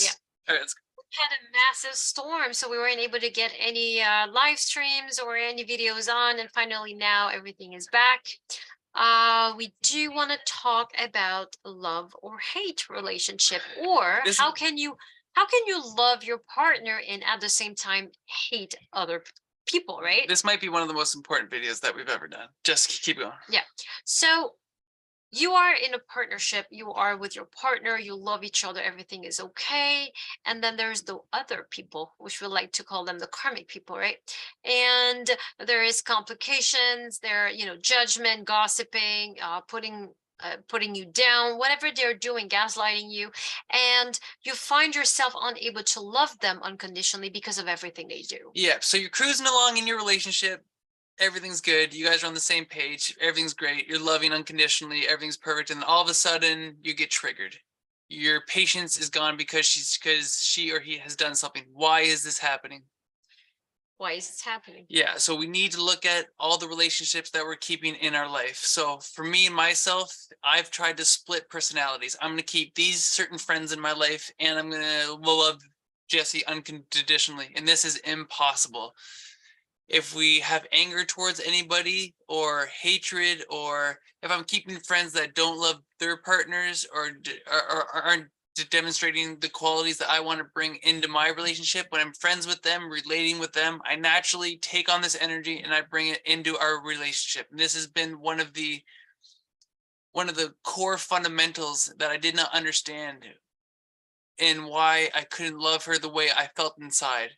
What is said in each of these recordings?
Yeah. All right, let's Had a massive storm, so we weren't able to get any live streams or any videos on, and finally now everything is back. We do want to talk about love or hate relationship, or this how can you love your partner and at the same time hate other people, right? this might be one of the most important videos that we've ever done. Just keep going. Yeah. So you are in a partnership, you are with your partner, you love each other, everything is okay. And then there's the other people, which we like to call them the karmic people, right? And there is complications, there, judgment, gossiping, putting you down, whatever they're doing, gaslighting you, and you find yourself unable to love them unconditionally because of everything they do. Yeah, so you're cruising along in your relationship. Everything's good. You guys are on the same page. Everything's great. You're loving unconditionally. Everything's perfect. And all of a sudden, you get triggered. Your patience is gone because she or he has done something. Why is this happening? Why is this happening? Yeah, so we need to look at all the relationships that we're keeping in our life. So for me and myself, I've tried to split personalities. I'm going to keep these certain friends in my life, and I'm going to love Jesse unconditionally. And this is impossible. If we have anger towards anybody or hatred, or if I'm keeping friends that don't love their partners or aren't demonstrating the qualities that I want to bring into my relationship, when I'm friends with them, relating with them, I naturally take on this energy and I bring it into our relationship. And this has been one of the core fundamentals that I did not understand, and why I couldn't love her the way I felt inside.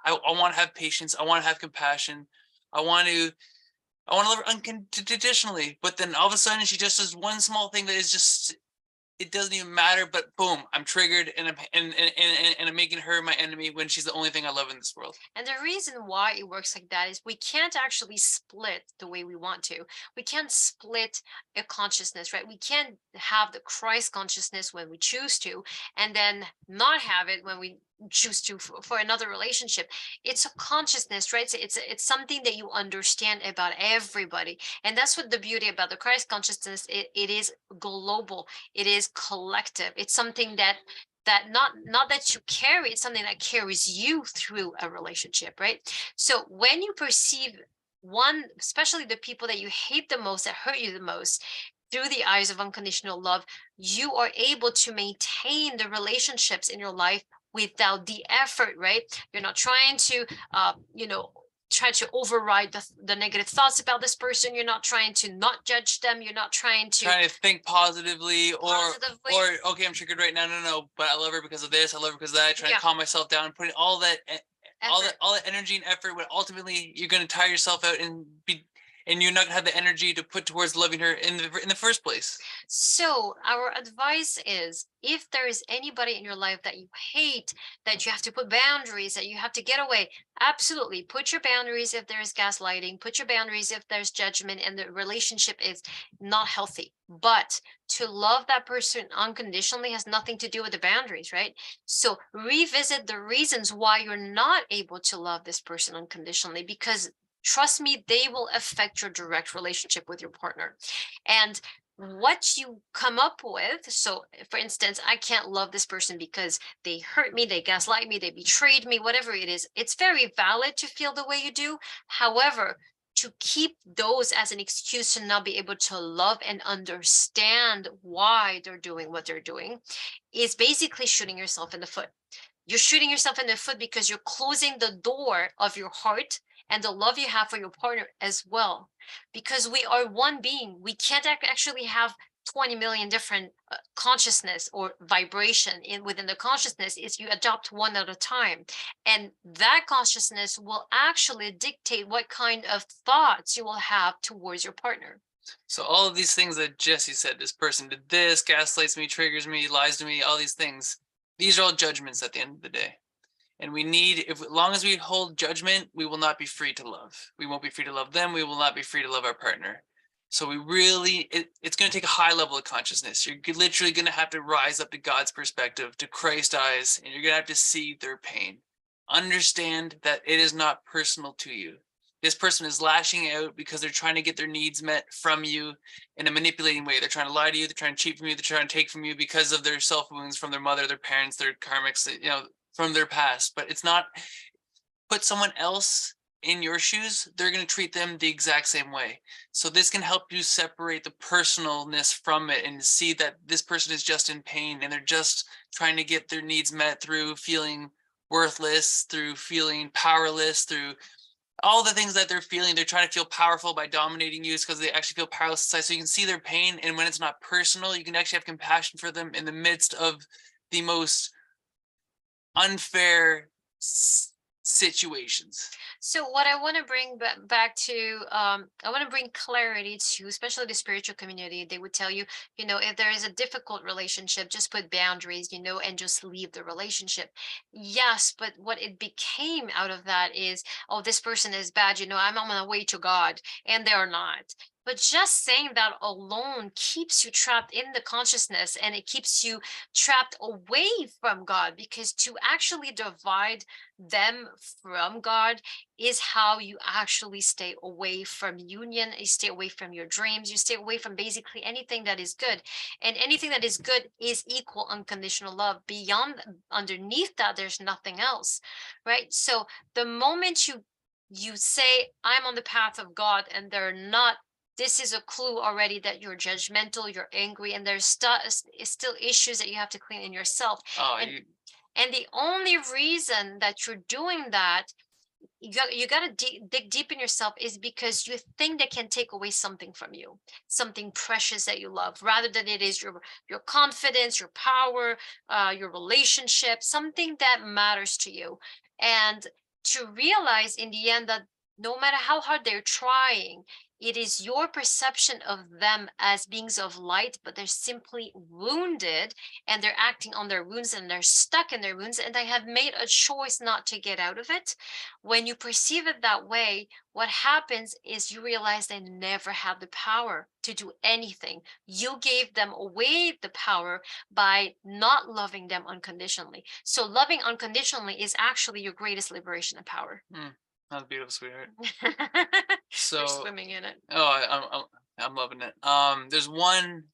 I want to have patience. I want to have compassion. I want to love her unconditionally. But then all of a sudden, she just does one small thing that is just, it doesn't even matter. But boom, I'm triggered, and I'm making her my enemy when she's the only thing I love in this world. And the reason why it works like that is we can't actually split the way we want to. We can't split a consciousness, right? We can't have the Christ consciousness when we choose to, and then not have it when we choose to for another relationship. It's a consciousness, right? It's something that you understand about everybody, and that's what the beauty about the Christ consciousness. It is global. It is collective. It's something that not that you carry, it's something that carries you through a relationship, right? So when you perceive one, especially the people that you hate the most, that hurt you the most, through the eyes of unconditional love, you are able to maintain the relationships in your life without the effort, right? You're not trying to try to override the negative thoughts about this person. You're not trying to not judge them. You're not trying to Think positively, positively. or okay, I'm triggered right now. No, but I love her because of this. I love her because of that. Trying to calm myself down, putting all that energy and effort, when ultimately you're going to tire yourself out and you're not going to have the energy to put towards loving her in the first place. So our advice is, if there is anybody in your life that you hate, that you have to put boundaries, that you have to get away, absolutely put your boundaries. If there's gaslighting, put your boundaries if there's judgment and the relationship is not healthy. But to love that person unconditionally has nothing to do with the boundaries, right? So revisit the reasons why you're not able to love this person unconditionally, because trust me, they will affect your direct relationship with your partner. And what you come up with, so for instance, I can't love this person because they hurt me, they gaslight me, they betrayed me, whatever it is, it's very valid to feel the way you do. However, to keep those as an excuse to not be able to love and understand why they're doing what they're doing is basically shooting yourself in the foot. You're shooting yourself in the foot because you're closing the door of your heart and the love you have for your partner as well. Because we are one being. We can't actually have 20 million different consciousness or vibration within the consciousness. Is you adopt one at a time, and that consciousness will actually dictate what kind of thoughts you will have towards your partner. So all of these things that Jesse said, this person did this, gaslights me, triggers me, lies to me, all these things, these are all judgments at the end of the day. And we need, if as long as we hold judgment, we will not be free to love. We won't be free to love them. We will not be free to love our partner. So we really, it's going to take a high level of consciousness. You're literally going to have to rise up to God's perspective, to Christ's eyes, and you're going to have to see their pain. Understand that it is not personal to you. this person is lashing out because they're trying to get their needs met from you in a manipulating way. They're trying to lie to you, they're trying to cheat from you, they're trying to take from you because of their self wounds from their mother, their parents, their karmics, from their past. But it's not, put someone else in your shoes, they're going to treat them the exact same way. So this can help you separate the personalness from it and see that this person is just in pain and they're just trying to get their needs met through feeling worthless, through feeling powerless, through all the things that they're feeling. They're trying to feel powerful by dominating you because they actually feel powerless inside. So you can see their pain, and when it's not personal, you can actually have compassion for them in the midst of the most unfair situations. So what I want to bring back to, I want to bring clarity to, especially the spiritual community. They would tell you, if there is a difficult relationship, just put boundaries, and just leave the relationship. Yes, but what it became out of that is, oh, this person is bad, I'm on my way to God, and they're not. But just saying that alone keeps you trapped in the consciousness, and it keeps you trapped away from God, because to actually divide them from God is how you actually stay away from union. You stay away from your dreams. You stay away from basically anything that is good. And anything that is good is equal unconditional love. Beyond, underneath that, there's nothing else, right? So the moment you say, I'm on the path of God, and they're not, this is a clue already that you're judgmental, you're angry, and there's still issues that you have to clean in yourself. Oh, and and the only reason that you're doing that, you got to dig deep in yourself, is because you think they can take away something from you, something precious that you love, rather than it is your confidence, your power, your relationship, something that matters to you. And to realize in the end that no matter how hard they're trying, it is your perception of them as beings of light, but they're simply wounded, and they're acting on their wounds, and they're stuck in their wounds, and they have made a choice not to get out of it. When you perceive it that way, what happens is you realize they never have the power to do anything. You gave them away the power by not loving them unconditionally. So loving unconditionally is actually your greatest liberation and power. That's beautiful, sweetheart. You're So, swimming in it. I'm loving it. There's one.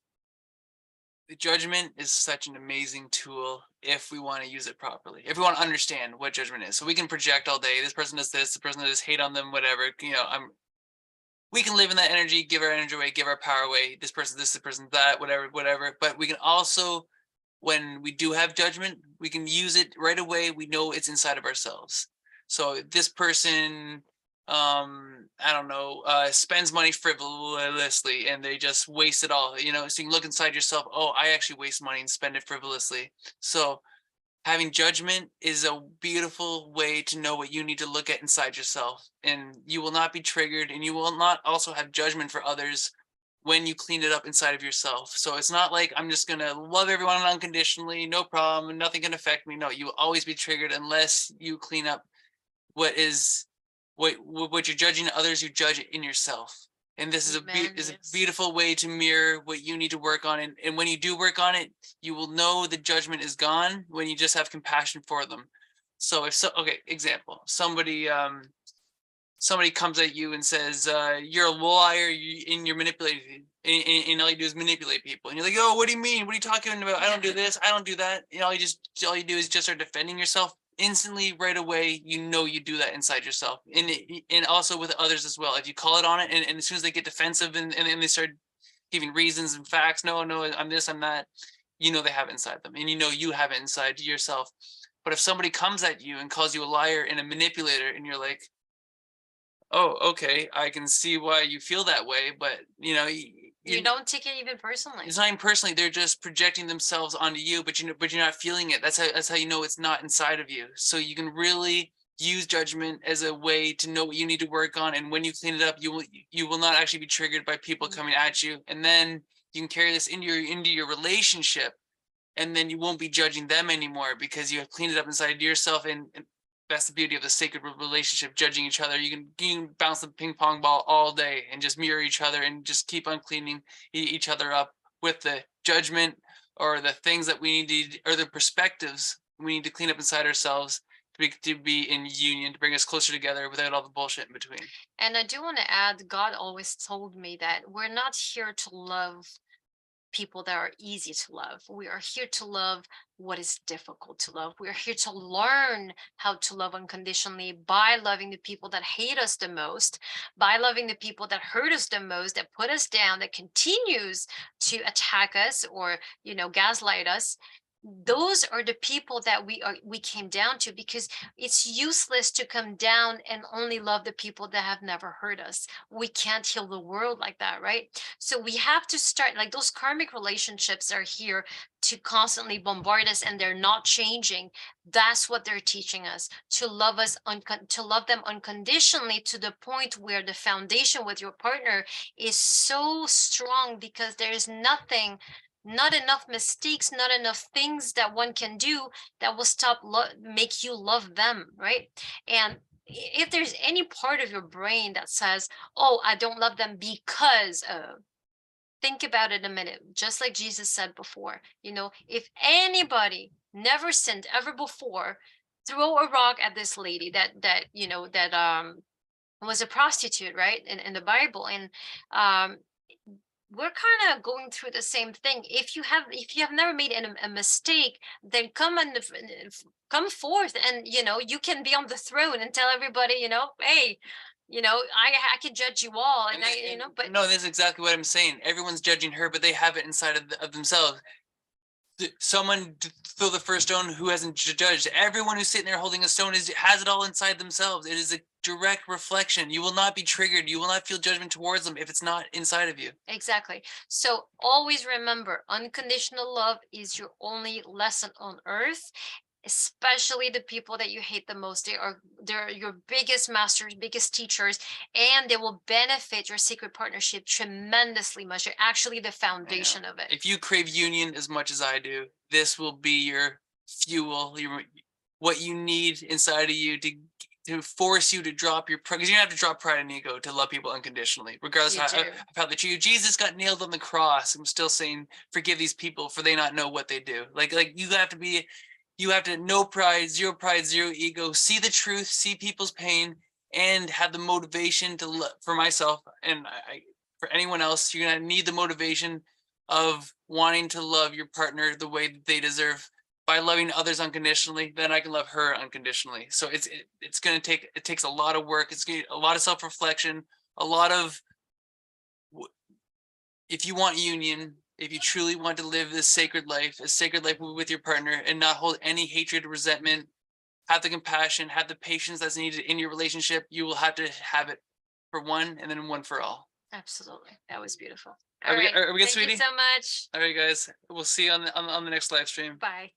The judgment is such an amazing tool if we want to use it properly. If we want to understand what judgment is, so we can project all day. This person does this. The person does hate on them. Whatever. We can live in that energy, give our energy away, give our power away. This person, this person, that, whatever, whatever. But we can also, when we do have judgment, we can use it right away. We know it's inside of ourselves. So this person, I don't know, spends money frivolously and they just waste it all, so you can look inside yourself. Oh, I actually waste money and spend it frivolously. So having judgment is a beautiful way to know what you need to look at inside yourself, and you will not be triggered, and you will not also have judgment for others when you clean it up inside of yourself. So it's not like I'm just going to love everyone unconditionally, no problem, and nothing can affect me. No, you will always be triggered unless you clean up what you're judging in others, you judge it in yourself. And this is a beautiful way to mirror what you need to work on. And when you do work on it, you will know the judgment is gone when you just have compassion for them. So okay, example, somebody comes at you and says, you're a liar, and you're manipulating, and all you do is manipulate people. And you're like, oh, what do you mean? What are you talking about? I don't do this. I don't do that. All you do is just start defending yourself. Instantly, right away, you do that inside yourself, and also with others as well. If you call it on it, and as soon as they get defensive and they start giving reasons and facts, no, I'm this, I'm that, they have it inside them, and you have it inside yourself. But if somebody comes at you and calls you a liar and a manipulator, and you're like, oh, okay, I can see why you feel that way, but you don't take it even personally. It's not even personally. They're just projecting themselves onto you, but you're not feeling it. That's how you know it's not inside of you. So you can really use judgment as a way to know what you need to work on, and when you clean it up, you will not actually be triggered by people coming at you, and then you can carry this into your relationship, and then you won't be judging them anymore because you have cleaned it up inside yourself. And that's the beauty of the sacred relationship, judging each other. You can bounce the ping pong ball all day and just mirror each other and just keep on cleaning each other up with the judgment or the things that we need to, or the perspectives we need to clean up inside ourselves to be in union, to bring us closer together without all the bullshit in between. And I do want to add, God always told me that we're not here to love people that are easy to love. We are here to love what is difficult to love. We are here to learn how to love unconditionally by loving the people that hate us the most, by loving the people that hurt us the most, that put us down, that continues to attack us or, gaslight us. Those are the people that we came down to, because it's useless to come down and only love the people that have never hurt us. We can't heal the world like that, right? So we have to start, like, those karmic relationships are here to constantly bombard us, and they're not changing. That's what they're teaching us, to love to love them unconditionally, to the point where the foundation with your partner is so strong, because there is not enough mistakes, not enough things that one can do that will make you love them, right? And if there's any part of your brain that says, oh, I don't love them because of, think about it a minute. Just like Jesus said before, if anybody never sinned ever before, throw a rock at this lady that was a prostitute, right, in the Bible. And we're kind of going through the same thing. If you have never made a mistake, then come forth, and you can be on the throne and tell everybody, hey, I can judge you all, and but no, that's exactly what I'm saying. Everyone's judging her, but they have it inside of themselves. Someone throw the first stone who hasn't judged. Everyone who's sitting there holding a stone has it all inside themselves. It is a direct reflection. You will not be triggered. You will not feel judgment towards them if it's not inside of you. exactly. So always remember, unconditional love is your only lesson on earth. Especially the people that you hate the most, they're your biggest masters, biggest teachers, and they will benefit your sacred partnership tremendously much. They're actually the foundation of it. If you crave union as much as I do, this will be your fuel, what you need inside of you to force you to drop your pride, because you have to drop pride and ego to love people unconditionally, regardless You of do. how they treat you. Jesus got nailed on the cross. I'm still saying, forgive these people, for they not know what they do. Like you have to no pride, zero ego, see the truth, see people's pain, and have the motivation to for myself and for anyone else. You're gonna need the motivation of wanting to love your partner the way that they deserve by loving others unconditionally. Then I can love her unconditionally. So it takes a lot of work. It's a lot of self-reflection, a lot of, if you want union, if you truly want to live this sacred life, a sacred life with your partner, and not hold any hatred or resentment, have the compassion, have the patience that's needed in your relationship, you will have to have it for one and then one for all. Absolutely. That was beautiful. Are All we right. good, Thank sweetie? you so much. All right, guys. We'll see you on the next live stream. Bye.